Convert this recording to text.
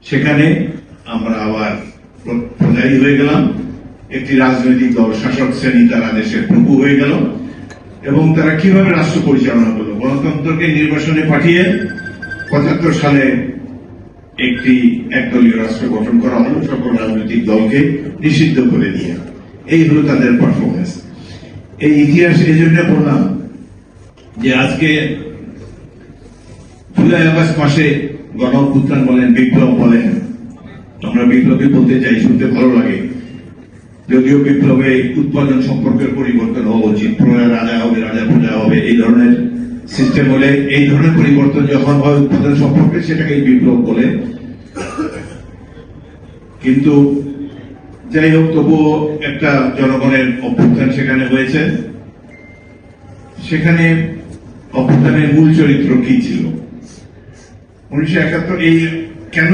সেখানে আমরা আবার প্রধানী হয়ে গেলাম। একটি রাজনৈতিক দল, শাসক শ্রেণী তারা দেশের প্রভু হয়ে গেল এবং তারা কিভাবে রাষ্ট্র পরিচালনা করলো। গণতন্ত্রকে নির্বাচনে পাঠিয়ে ৭৫ সালে একটি একদলীয় রাষ্ট্র গঠন করা হলো, সকল রাজনৈতিক দলকে নিষিদ্ধ করে দিয়ে। এই হলো তাদের পারফরমেন্স। এই ইতিহাস এই জন্য বললাম যে আজকে জুলাই আগস্ট মাসে গণ অভ্যুত্থান বলেন, বিপ্লব বলেন, আমরা বিপ্লবী বলতে চাই, শুনতে ভালো লাগে। যদিও বিপ্লবে উৎপাদন সম্পর্কের পরিবর্তন হওয়া উচিত, প্রজা রাজা হবে, রাজা প্রজা হবে, এই ধরনের সিস্টেম হলে, এই ধরনের পরিবর্তন যখন হয় উৎপাদন সম্পর্কে, সেটাকে বিপ্লব বলে। কিন্তু যাই হোক, তবুও একটা জনগণের অভ্যুত্থান সেখানে হয়েছে। সেখানে অভ্যুত্থানের মূল চরিত্র কি ছিল 1971 এই কেন